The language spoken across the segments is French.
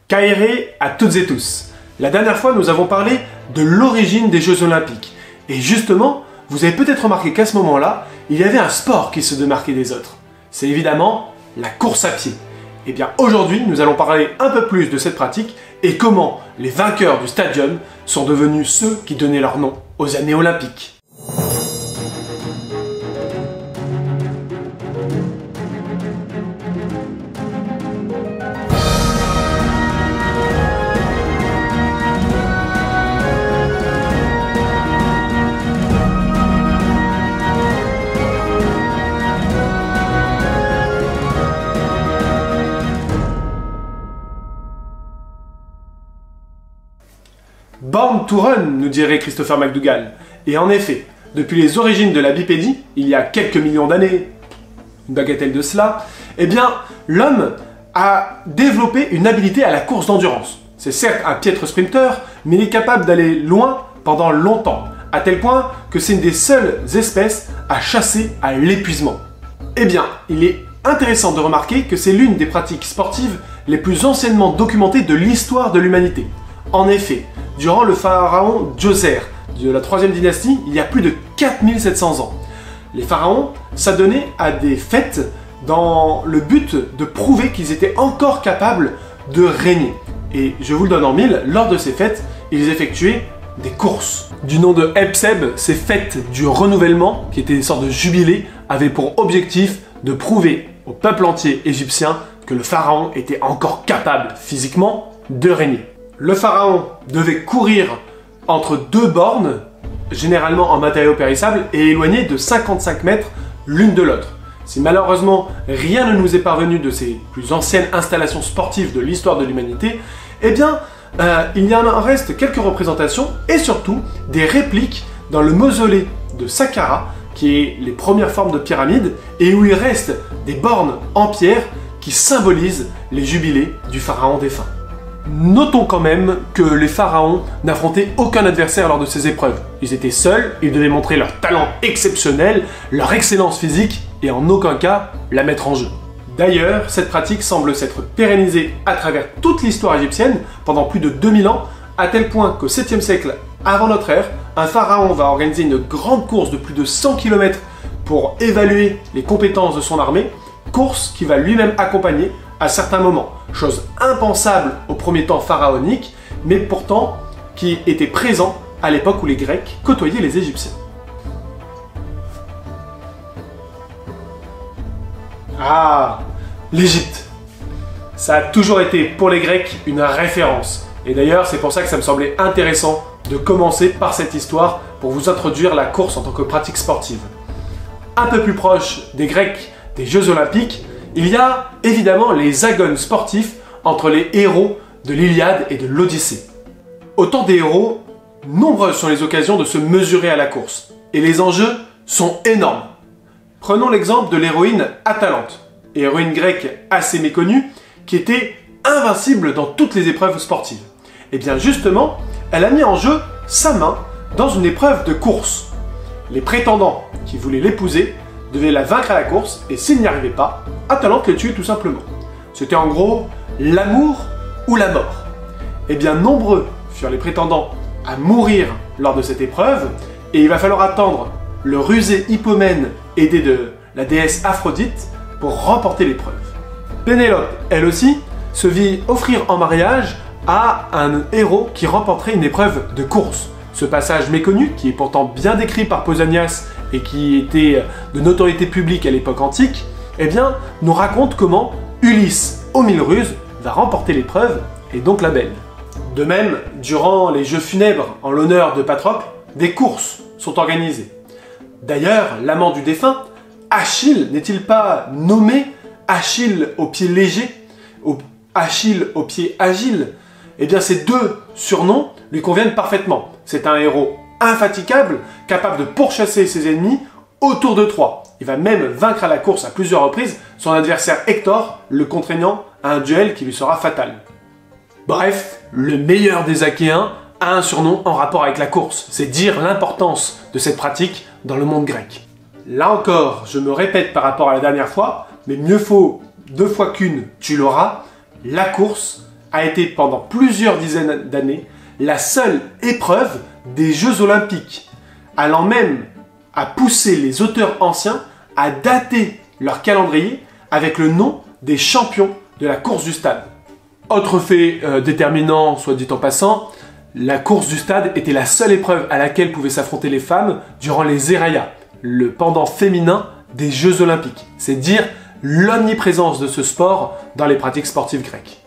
Kairé à toutes et tous. La dernière fois, nous avons parlé de l'origine des Jeux Olympiques. Et justement, vous avez peut-être remarqué qu'à ce moment-là, il y avait un sport qui se démarquait des autres. C'est évidemment la course à pied. Et bien aujourd'hui, nous allons parler un peu plus de cette pratique et comment les vainqueurs du stadium sont devenus ceux qui donnaient leur nom aux années olympiques. Born to Run, nous dirait Christopher McDougall. Et en effet, depuis les origines de la bipédie, il y a quelques millions d'années, une bagatelle de cela, eh bien, l'homme a développé une habilité à la course d'endurance. C'est certes un piètre sprinter, mais il est capable d'aller loin pendant longtemps, à tel point que c'est une des seules espèces à chasser à l'épuisement. Eh bien, il est intéressant de remarquer que c'est l'une des pratiques sportives les plus anciennement documentées de l'histoire de l'humanité. En effet, durant le pharaon Djoser de la 3e dynastie, il y a plus de 4700 ans. Les pharaons s'adonnaient à des fêtes dans le but de prouver qu'ils étaient encore capables de régner. Et je vous le donne en mille, lors de ces fêtes, ils effectuaient des courses. Du nom de Hebseb, ces fêtes du renouvellement, qui étaient des sortes de jubilés, avaient pour objectif de prouver au peuple entier égyptien que le pharaon était encore capable physiquement de régner. Le pharaon devait courir entre deux bornes, généralement en matériaux périssables, et éloignées de 55 mètres l'une de l'autre. Si malheureusement rien ne nous est parvenu de ces plus anciennes installations sportives de l'histoire de l'humanité, eh bien, il y en reste quelques représentations et surtout des répliques dans le mausolée de Saqqara, qui est les premières formes de pyramide, et où il reste des bornes en pierre qui symbolisent les jubilés du pharaon défunt. Notons quand même que les pharaons n'affrontaient aucun adversaire lors de ces épreuves. Ils étaient seuls, ils devaient montrer leur talent exceptionnel, leur excellence physique et en aucun cas la mettre en jeu. D'ailleurs, cette pratique semble s'être pérennisée à travers toute l'histoire égyptienne pendant plus de 2000 ans, à tel point qu'au 7e siècle avant notre ère, un pharaon va organiser une grande course de plus de 100 km pour évaluer les compétences de son armée, course qui va lui-même accompagner à certains moments. Chose impensable au premier temps pharaonique, mais pourtant qui était présent à l'époque où les Grecs côtoyaient les Égyptiens. Ah, l'Égypte. Ça a toujours été pour les Grecs une référence. Et d'ailleurs, c'est pour ça que ça me semblait intéressant de commencer par cette histoire pour vous introduire la course en tant que pratique sportive. Un peu plus proche des Grecs, des Jeux Olympiques, il y a évidemment les agones sportifs entre les héros de l'Iliade et de l'Odyssée. Au temps des héros, nombreuses sont les occasions de se mesurer à la course, et les enjeux sont énormes. Prenons l'exemple de l'héroïne Atalante, héroïne grecque assez méconnue, qui était invincible dans toutes les épreuves sportives. Et bien justement, elle a mis en jeu sa main dans une épreuve de course. Les prétendants qui voulaient l'épouser devaient la vaincre à la course, et s'ils n'y arrivaient pas, Atalante les tuait tout simplement. C'était en gros l'amour ou la mort. Et bien nombreux furent les prétendants à mourir lors de cette épreuve, et il va falloir attendre le rusé Hippomène aidé de la déesse Aphrodite pour remporter l'épreuve. Pénélope, elle aussi, se vit offrir en mariage à un héros qui remporterait une épreuve de course. Ce passage méconnu, qui est pourtant bien décrit par Pausanias et qui était de notoriété publique à l'époque antique, eh bien, nous raconte comment Ulysse, aux 1000 ruses, va remporter l'épreuve et donc la belle. De même, durant les jeux funèbres en l'honneur de Patrocle, des courses sont organisées. D'ailleurs, l'amant du défunt, Achille, n'est-il pas nommé Achille au pied léger, Achille au pied agile? Eh bien, ces deux surnoms lui conviennent parfaitement. C'est un héros infatigable, capable de pourchasser ses ennemis autour de Troie. Il va même vaincre à la course à plusieurs reprises son adversaire Hector, le contraignant à un duel qui lui sera fatal. Bref, le meilleur des Achéens a un surnom en rapport avec la course. C'est dire l'importance de cette pratique dans le monde grec. Là encore, je me répète par rapport à la dernière fois, mais mieux vaut 2 fois qu'une, tu l'auras. La course a été pendant plusieurs dizaines d'années la seule épreuve des Jeux Olympiques, allant même à pousser les auteurs anciens à dater leur calendrier avec le nom des champions de la course du stade. Autre fait déterminant, soit dit en passant, la course du stade était la seule épreuve à laquelle pouvaient s'affronter les femmes durant les Zeraya, le pendant féminin des Jeux Olympiques. C'est dire l'omniprésence de ce sport dans les pratiques sportives grecques.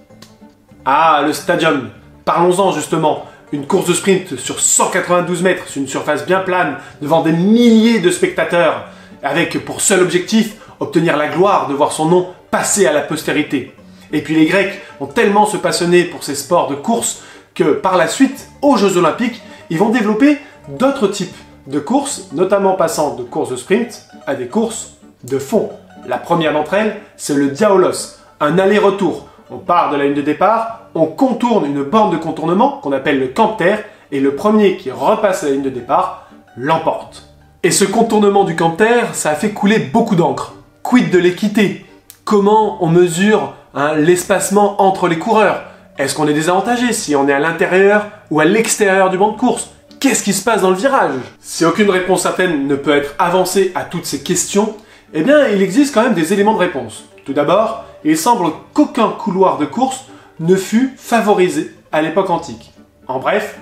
Ah, le stadium. Parlons-en justement. Une course de sprint sur 192 mètres, sur une surface bien plane, devant des milliers de spectateurs, avec pour seul objectif obtenir la gloire de voir son nom passer à la postérité. Et puis les Grecs ont tellement se passionné pour ces sports de course que par la suite, aux Jeux Olympiques, ils vont développer d'autres types de courses, notamment passant de courses de sprint à des courses de fond. La première d'entre elles, c'est le diaolos, un aller-retour. On part de la ligne de départ, on contourne une borne de contournement qu'on appelle le campter, et le premier qui repasse la ligne de départ l'emporte. Et ce contournement du campter, ça a fait couler beaucoup d'encre. Quid de l'équité? Comment on mesure l'espacement entre les coureurs? Est-ce qu'on est désavantagé si on est à l'intérieur ou à l'extérieur du banc de course? Qu'est-ce qui se passe dans le virage? Si aucune réponse certaine ne peut être avancée à toutes ces questions, eh bien il existe quand même des éléments de réponse. Tout d'abord, il semble qu'aucun couloir de course ne fut favorisé à l'époque antique. En bref,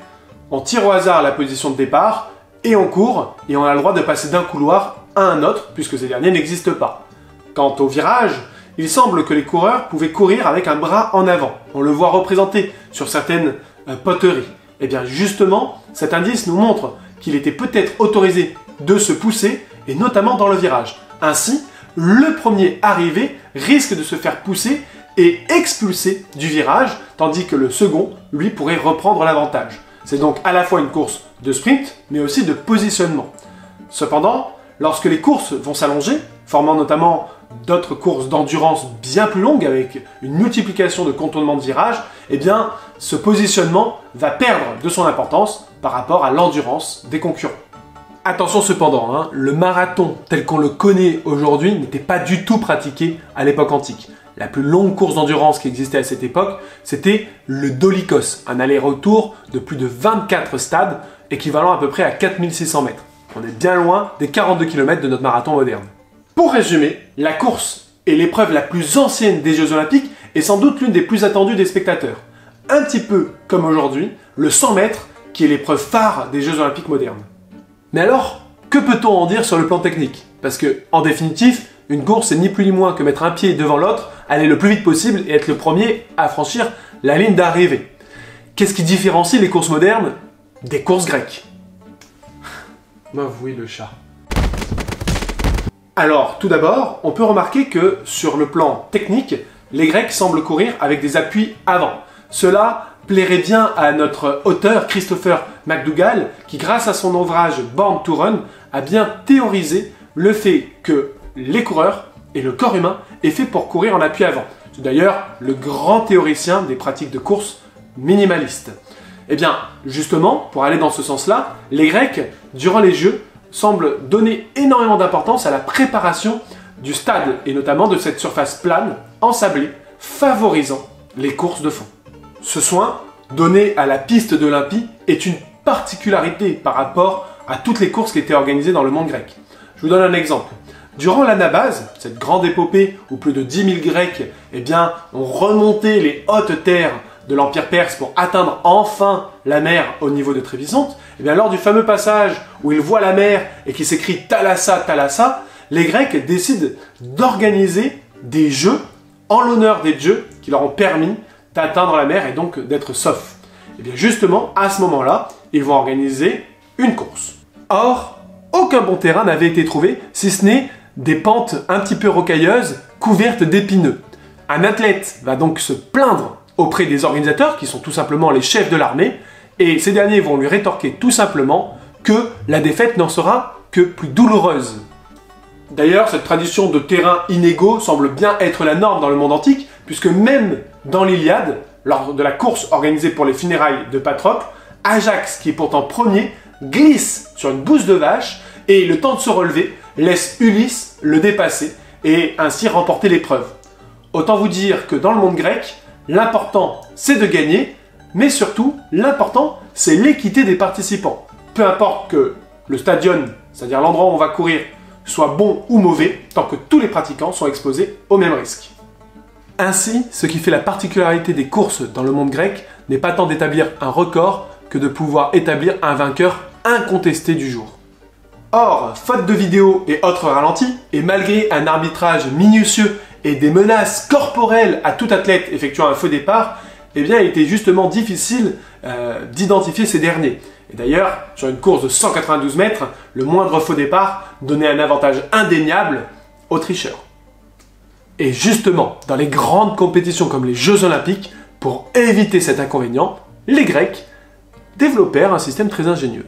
on tire au hasard la position de départ et on court et on a le droit de passer d'un couloir à un autre puisque ces derniers n'existent pas. Quant au virage, il semble que les coureurs pouvaient courir avec un bras en avant. On le voit représenté sur certaines poteries. Et bien justement, cet indice nous montre qu'il était peut-être autorisé de se pousser, et notamment dans le virage. Ainsi, le premier arrivé risque de se faire pousser et expulser du virage, tandis que le second, lui, pourrait reprendre l'avantage. C'est donc à la fois une course de sprint, mais aussi de positionnement. Cependant, lorsque les courses vont s'allonger, formant notamment d'autres courses d'endurance bien plus longues avec une multiplication de contournements de virages, eh bien, ce positionnement va perdre de son importance par rapport à l'endurance des concurrents. Attention cependant, le marathon tel qu'on le connaît aujourd'hui n'était pas du tout pratiqué à l'époque antique. La plus longue course d'endurance qui existait à cette époque, c'était le Dolichos, un aller-retour de plus de 24 stades, équivalent à peu près à 4600 mètres. On est bien loin des 42 km de notre marathon moderne. Pour résumer, la course est l'épreuve la plus ancienne des Jeux Olympiques et sans doute l'une des plus attendues des spectateurs. Un petit peu comme aujourd'hui, le 100 mètres qui est l'épreuve phare des Jeux Olympiques modernes. Mais alors, que peut-on en dire sur le plan technique? Parce que, en définitive, une course c'est ni plus ni moins que mettre un pied devant l'autre, aller le plus vite possible et être le premier à franchir la ligne d'arrivée. Qu'est-ce qui différencie les courses modernes des courses grecques? Oui, le chat. Alors, tout d'abord, on peut remarquer que, sur le plan technique, les Grecs semblent courir avec des appuis avant. Cela plairait bien à notre auteur Christopher McDougall, qui grâce à son ouvrage Born to Run, a bien théorisé le fait que les coureurs et le corps humain est fait pour courir en appui avant. C'est d'ailleurs le grand théoricien des pratiques de course minimalistes. Eh bien, justement, pour aller dans ce sens-là, les Grecs, durant les Jeux, semble donner énormément d'importance à la préparation du stade et notamment de cette surface plane, ensablée, favorisant les courses de fond. Ce soin donné à la piste d'Olympie est une particularité par rapport à toutes les courses qui étaient organisées dans le monde grec. Je vous donne un exemple. Durant l'Anabase, cette grande épopée où plus de 10 000 Grecs ont remonté les hautes terres de l'Empire perse pour atteindre enfin la mer au niveau de Trébizonte, lors du fameux passage où ils voient la mer et qui s'écrit Thalassa, Thalassa, les Grecs décident d'organiser des jeux en l'honneur des dieux qui leur ont permis d'atteindre la mer et donc d'être saufs. Et bien justement, à ce moment-là, ils vont organiser une course. Or, aucun bon terrain n'avait été trouvé, si ce n'est des pentes un petit peu rocailleuses, couvertes d'épineux. Un athlète va donc se plaindre auprès des organisateurs, qui sont tout simplement les chefs de l'armée, et ces derniers vont lui rétorquer tout simplement que la défaite n'en sera que plus douloureuse. D'ailleurs, cette tradition de terrains inégaux semble bien être la norme dans le monde antique, puisque même dans l'Iliade, lors de la course organisée pour les funérailles de Patrocle, Ajax, qui est pourtant premier, glisse sur une bouse de vache et le temps de se relever laisse Ulysse le dépasser et ainsi remporter l'épreuve. Autant vous dire que dans le monde grec, L'important, c'est de gagner, mais surtout, l'important, c'est l'équité des participants. Peu importe que le stadium, c'est-à-dire l'endroit où on va courir, soit bon ou mauvais, tant que tous les pratiquants sont exposés au même risque. Ainsi, ce qui fait la particularité des courses dans le monde grec n'est pas tant d'établir un record que de pouvoir établir un vainqueur incontesté du jour. Or, faute de vidéos et autres ralentis, et malgré un arbitrage minutieux et des menaces corporelles à tout athlète effectuant un faux départ, eh bien, il était justement difficile d'identifier ces derniers. Et d'ailleurs, sur une course de 192 mètres, le moindre faux départ donnait un avantage indéniable aux tricheurs. Et justement, dans les grandes compétitions comme les Jeux Olympiques, pour éviter cet inconvénient, les Grecs développèrent un système très ingénieux.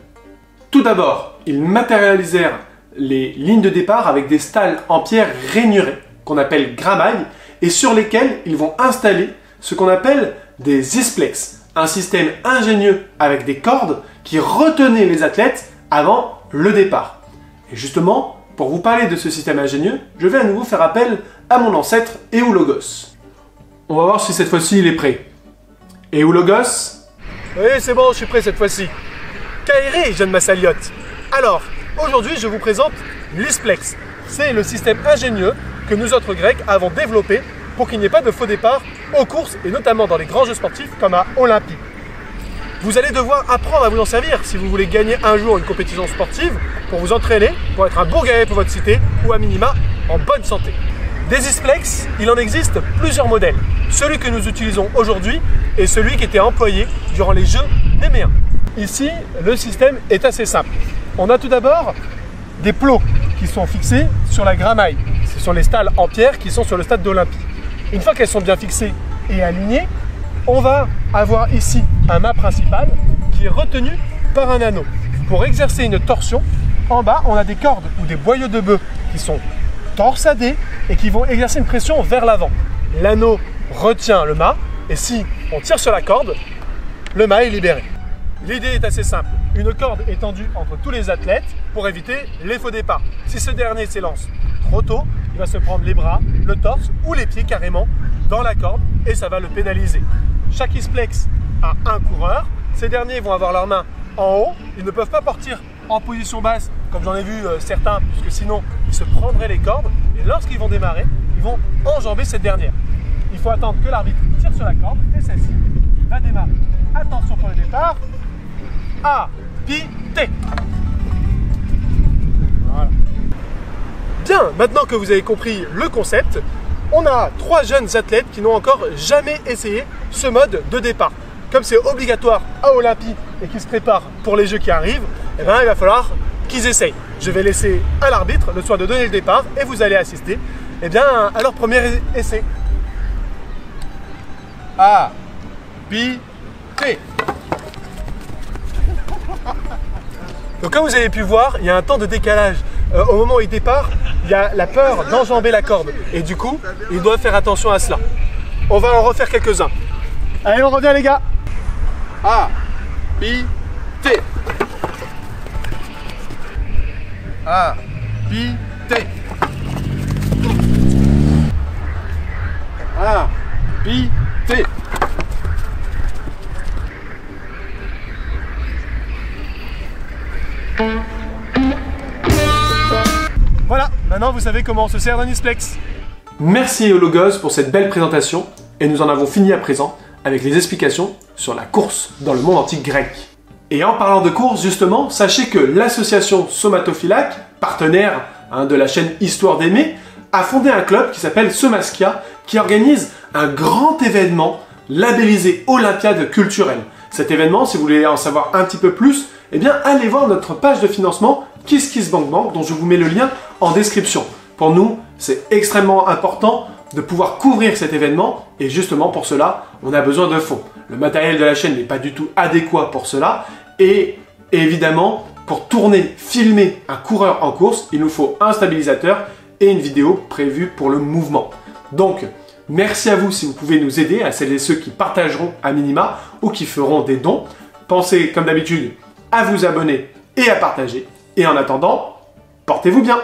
Tout d'abord, ils matérialisèrent les lignes de départ avec des stalles en pierre rainurées, qu'on appelle gramailles, et sur lesquelles ils vont installer ce qu'on appelle des isplex, un système ingénieux avec des cordes qui retenaient les athlètes avant le départ. Et justement, pour vous parler de ce système ingénieux, je vais à nouveau faire appel à mon ancêtre Eulogos. On va voir si cette fois-ci il est prêt. Eulogos? Oui, c'est bon, je suis prêt cette fois-ci. Kairi, jeune Massaliote. Alors, aujourd'hui, je vous présente l'Isplex. C'est le système ingénieux que nous autres Grecs avons développé pour qu'il n'y ait pas de faux départ aux courses et notamment dans les grands jeux sportifs comme à Olympie. Vous allez devoir apprendre à vous en servir si vous voulez gagner un jour une compétition sportive, pour vous entraîner, pour être un bon guerrier pour votre cité ou à minima en bonne santé. Des Isplex, il en existe plusieurs modèles. Celui que nous utilisons aujourd'hui est celui qui était employé durant les Jeux Néméens. Ici, le système est assez simple. On a tout d'abord des plots qui sont fixés sur la gramaille. Ce sont les stalles en pierre qui sont sur le stade d'Olympie. Une fois qu'elles sont bien fixées et alignées, on va avoir ici un mât principal qui est retenu par un anneau. Pour exercer une torsion, en bas, on a des cordes ou des boyaux de bœuf qui sont torsadés et qui vont exercer une pression vers l'avant. L'anneau retient le mât et si on tire sur la corde, le mât est libéré. L'idée est assez simple. Une corde est tendue entre tous les athlètes pour éviter les faux départs. Si ce dernier s'élance trop tôt, il va se prendre les bras, le torse ou les pieds carrément dans la corde et ça va le pénaliser. Chaque Isplex a un coureur. Ces derniers vont avoir leurs mains en haut. Ils ne peuvent pas partir en position basse comme j'en ai vu certains, puisque sinon ils se prendraient les cordes. Et lorsqu'ils vont démarrer, ils vont enjamber cette dernière. Il faut attendre que l'arbitre tire sur la corde et celle-ci va démarrer. Attention pour le départ. A, Pi, T. Voilà. Bien, maintenant que vous avez compris le concept, on a 3 jeunes athlètes qui n'ont encore jamais essayé ce mode de départ. Comme c'est obligatoire à Olympie et qu'ils se préparent pour les jeux qui arrivent, eh ben, il va falloir qu'ils essayent. Je vais laisser à l'arbitre le soin de donner le départ et vous allez assister eh bien, à leur premier essai. A, Pi, T. Donc comme vous avez pu voir, il y a un temps de décalage. Au moment où il départ, il y a la peur d'enjamber la corde. Et du coup, il doit faire attention à cela. On va en refaire quelques-uns. Allez, on revient les gars. A, Pi, T. A, Pi, T. A, Pi, T. Voilà, maintenant vous savez comment on se sert d'un Isplex. Merci Eulogos pour cette belle présentation, et nous en avons fini à présent avec les explications sur la course dans le monde antique grec. Et en parlant de course, justement, sachez que l'association Somatophylac, partenaire de la chaîne Histoire d'aimer, a fondé un club qui s'appelle Somaskia, qui organise un grand événement labellisé Olympiade culturelle. Cet événement, si vous voulez en savoir un petit peu plus, eh bien allez voir notre page de financement KissKissBankBank, dont je vous mets le lien en description. Pour nous, c'est extrêmement important de pouvoir couvrir cet événement et justement pour cela, on a besoin de fonds. Le matériel de la chaîne n'est pas du tout adéquat pour cela et évidemment, pour tourner, filmer un coureur en course, il nous faut un stabilisateur et une vidéo prévue pour le mouvement. Donc, merci à vous si vous pouvez nous aider, à celles et ceux qui partageront à minima ou qui feront des dons. Pensez, comme d'habitude, à vous abonner et à partager. Et en attendant, portez-vous bien!